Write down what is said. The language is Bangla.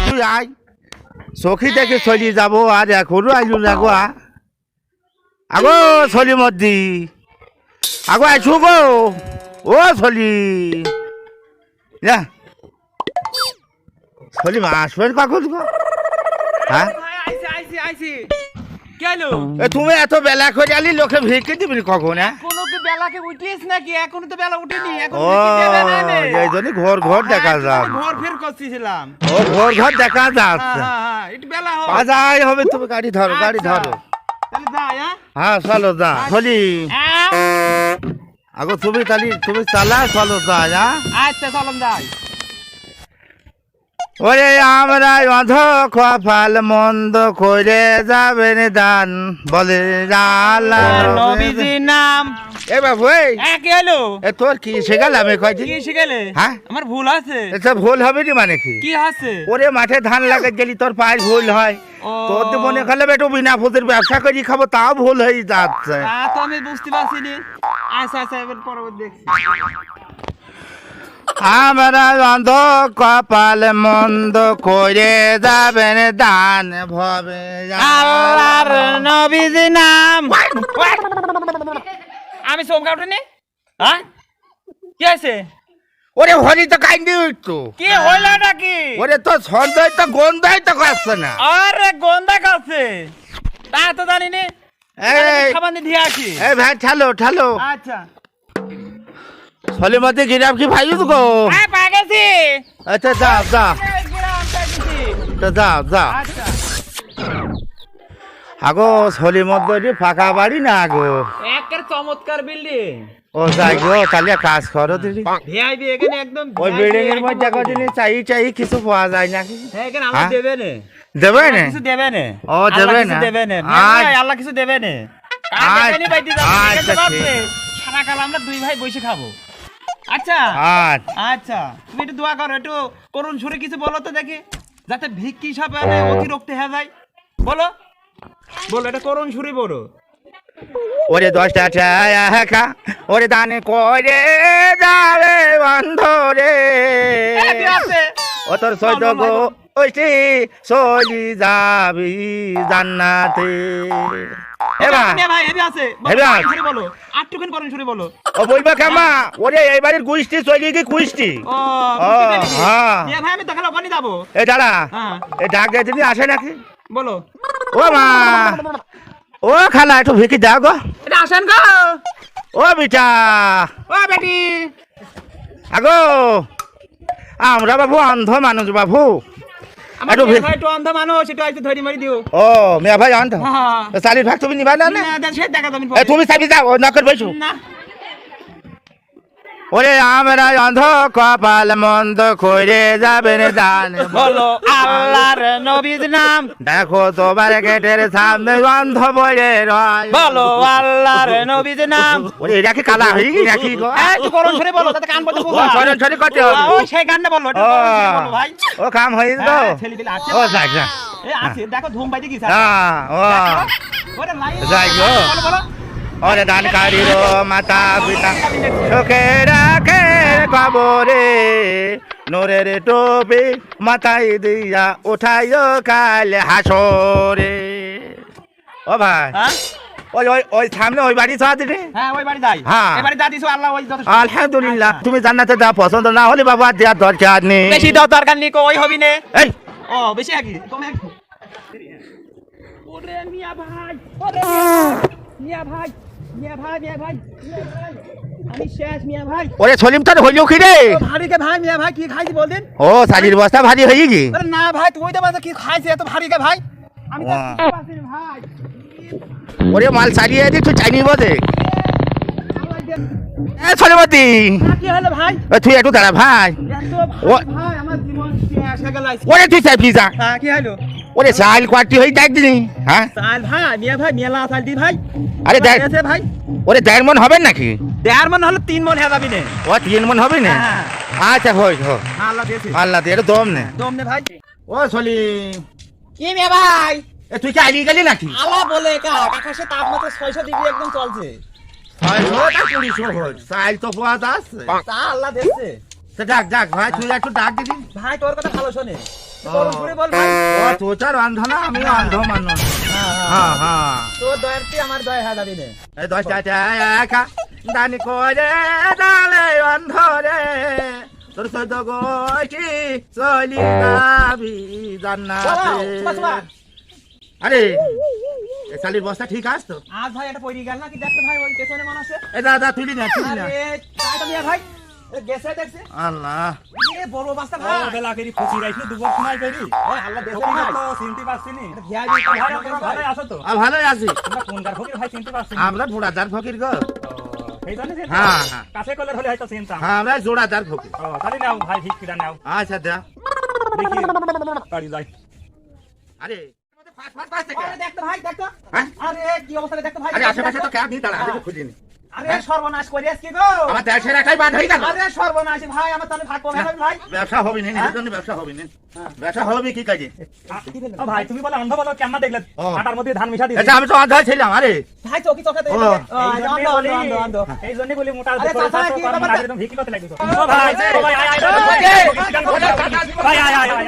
তুই আয় সখী থেকে চলি যাব আর এখনো আইলু না গো আগো চলি মদ্দি আগো আইছু গো ও চলি না চলি আসবেন কখন গো হ্যাঁ তুমি এত বেলা করে আলি লোকে ভিড়কে দিবি কখন হ্যাঁ বেলাকে উঠিস নাকি এখনো তো বেলা উঠেনি ও এই জন্য ঘর ঘর দেখা যান ঘর ফের করছিলাম ও ঘর ঘর দেখা যাচ্ছে একটু বেলা বাজাই হবে তুমি গাড়ি ধরো গাড়ি ধরো তাহলে যাই হ্যাঁ চলো যা চলি আগো তুমি তাহলে তুমি চালা চলো যা হ্যাঁ আচ্ছা চলুন যাই ওরে আমরা অধ কপাল মন্দ করে যাবেন দান বলে নবীজির নাম এ বাবু কি হলো এ তোর কি শেখালাম কয়দিন কি শিখেলে হ্যাঁ আমার ভুল আছে এটা ভুল হবে নি মানে কি কি আছে ওরে মাঠে ধান লাগা গেলি তোর পায়ের ভুল হয় তোর তো মনে করলে বেটো বিনা ফুটের ব্যবসা করি খাবো তাও ভুল হয়ে যাচ্ছে তো আমি বুঝতে পারছি নি আচ্ছা আচ্ছা এবার পরবর্তী দেখছি আমরা অন্ধ কপাল মন্দ করে যাবেন দান ভবে আল্লাহর নবীজির নাম আমি সোমকা উঠেনি হ্যাঁ কি আছে ওরে হরি তো কাইন্দি উঠতো কি হইল নাকি ওরে তো সন্দেহ তো গন্ধাই তো করছে না আরে গন্ধা কাছে তা তো জানি নে খাবার দিয়ে আসি এই ভাই ঠালো ঠালো আচ্ছা সলিমতি গিরাম কি ভাই গো হ্যাঁ পা গেছি আচ্ছা যাও যাও তো যাও যাও আচ্ছা আগো সলিমত ফাঁকা বাড়ি না আগো একের চমৎকার বিল্ডিং ও যাই গো তাহলে কাজ করো দিদি ভিআইপি এখানে একদম ওই বিল্ডিং এর মধ্যে কদিন চাই কিছু পাওয়া যায় নাকি হ্যাঁ এখানে আল্লাহ দেবে না দেবে না কিছু দেবে না ও দেবে না দেবে না আল্লাহ কিছু দেবে না সারা কাল আমরা দুই ভাই বসে খাবো আচ্ছা আচ্ছা তুমি একটু দোয়া করো একটু করুণ সুরে কিছু বলো তো দেখি যাতে ভিক্ষি সব অতিরিক্ত হয়ে যায় বলো বলো এটা করুণ সুরে বলো ওরে 10টা টাকা ওরে দানে করে যাবে বন্ধরে ও তোর সৈত গো ওইটি চলি যাবি জান্নাতে ও বলবা কামা ওরে এইবারের গুষ্টি চলি কি কুষ্টি এ দাঁড়া এ ডাক দিয়ে তুমি আসে নাকি বলো ও মা ও খালা একটু ভিকি দাও গো এটা আসেন গো ও বিটা ও বেটি আগো আমরা বাবু অন্ধ মানুষ বাবু একটু ভাই তো অন্ধ মানুষ একটু আইতে ধরি মারি দিও ও মিয়া ভাই অন্ধ চালির ভাগ তুমি নিবা না তুমি চাবি যাও নকর বসু না ওরে আমরা অন্ধ কপাল মন্দ করে যাবেন দান বলো আল্লাহর নবীর নাম দেখো তোমার গেটের সামনে অন্ধ বলে রয় বলো আল্লাহর নবীর নাম ওরে এটা কি কালা হই নাকি গো একটু করুণ করে বলো তাতে কান পর্যন্ত ও ছড়ন ছড়ি করতে হবে ও সেই গানটা বলো একটু বলো ভাই ও কাম হই তো ছেলেপিলে আছে ও যাক যা এই আছে দেখো ধুম বাইতে কি হ্যাঁ ও ওরে লাই যাই গো বলো বলো ওরে দানকারীর মাতা পিতা সুখে রাখে কবরে নোরের টোপি মাথায় দিয়া উঠাইও কাল হাসরে ও ভাই ওই ওই ওই সামনে ওই বাড়ি চা দিলে হ্যাঁ ওই বাড়ি যাই হ্যাঁ এই বাড়ি যা দিছো আল্লাহ ওই যথেষ্ট আলহামদুলিল্লাহ তুমি জান্নাতে যা পছন্দ না হলে বাবা দেওয়ার দরকার নেই বেশি দরকার নেই ওই হবি নে এই ও বেশি আগে তুমি ওরে মিয়া ভাই ওরে মিয়া ভাই মিয়া ভাই মিয়া ভাই আমি শেষ মিয়া ভাই ওরে সলিম তোর হইলো কি রে ভারী কে ভাই মিয়া ভাই কি খাইছি বল দিন ও শাড়ির বস্তা ভারী হয়ে গি আরে না ভাই তুই তো বাজে কি খাইছিস এত ভারী কে ভাই আমি তো পারছি না ভাই ওরে মাল ছাড়িয়ে দি তুই চাইনি বদে এ সলিমতি কি হলো ভাই তুই একটু দাঁড়া ভাই এত ভাই আমার জীবন শেষ হয়ে গেল ওরে তুই চাই যা হ্যাঁ কি হলো ওরে সাইল কোয়ার্টি হই দেখ দিনি হ্যাঁ সাল ভাই মিয়া ভাই মেলা সাল দি ভাই আরে দেখ ভাই ওরে 1.5 মন হবে নাকি 1.5 মন হলো 3 মন হয়ে যাবি নে ও 3 মন হবে না আচ্ছা হই হো আল্লাহ দিয়েছে আল্লাহ দিয়ে দম নে ভাই ও সলি কি মিয়া ভাই এ তুই কি আইলি গেলি নাকি আলা বলে কা আকাশে তাপমাত্রা 600 ডিগ্রি একদম চলছে চাইল তো পাওয়া যাচ্ছে তা আল্লাহ দেখছে। তা ডাক ডাক ভাই তুই একটু ডাক দিবি ভাই তোর কথা ভালো শোনে, করুণ সুরে বল ভাই। ও তোর অন্ধ না আমি অন্ধ মানুষ হ্যাঁ হ্যাঁ তোর দয়াতে আমার দয়া হয়ে যাবি না। এই 10 টাকা একা দানি করে ডালে অন্ধ রে তোর সদ গোটি চলি যাবি জান্নাতে আরে এ শালির বস্তা ঠিক আছে তো আজ ভাই এটা পড়ে গেল না কি দেখতে ভাই ওই পেছনে মনে আছে। এ দাদা তুলি না আরে তাই তো মিয়া ভাই এ গেছে দেখছে আল্লাহ এ বড় বস্তা ভাই বেলা করি খুশি রাইছি দুবার সময় করি ওই আল্লাহ দেখছে ফকির ভাই তো চিনতে পারছি নি ভিআইপি ভাই আপনারা ভালো আছো তো ভালোই আছি তোমরা কোনকার ফকির ভাই চিনতে পারছি আমরা জোড়াদার ফকির গো এই জন্য যে হ্যাঁ হ্যাঁ কাছে কলের হলে হয়তো চিনতাম হ্যাঁ আমরা জোড়াদার ফকির ও তাহলে নাও ভাই ভিক্ষিটা নাও আচ্ছা দা দেখি বাড়ি যাই আরে আরে দেখতে ভাই দেখতো হ্যাঁ? আরে কি অবস্থা দেখতো ভাই আরে আশেপাশে তো ক্যাব নিয়ে দাঁড়া আমি খুঁজিনি আরে সর্বনাশ করিস কি গো আমার দেশের একাই বাদ হয়ে গেল আরে সর্বনাশ ভাই আমার তাহলে ভাগ কমে যাবে ভাই ব্যবসা হবে না নিজের জন্য ব্যবসা হবে না ব্যবসা হবে কি কাজে ও ভাই তুমি বলে অন্ধ বলো কেমন দেখলে ও। আটার মধ্যে ধান মিশা দিয়েছি এটা আমি তো অন্ধ ছিলাম আরে ভাই চকি চকাতে ও। এই জন্য বলি মোটা আরে করে চাচা, কি ব্যাপার? একদম ভিক্ষি করতে লাগছো ও ভাই আয় আয় ভাই আয় আয় আয়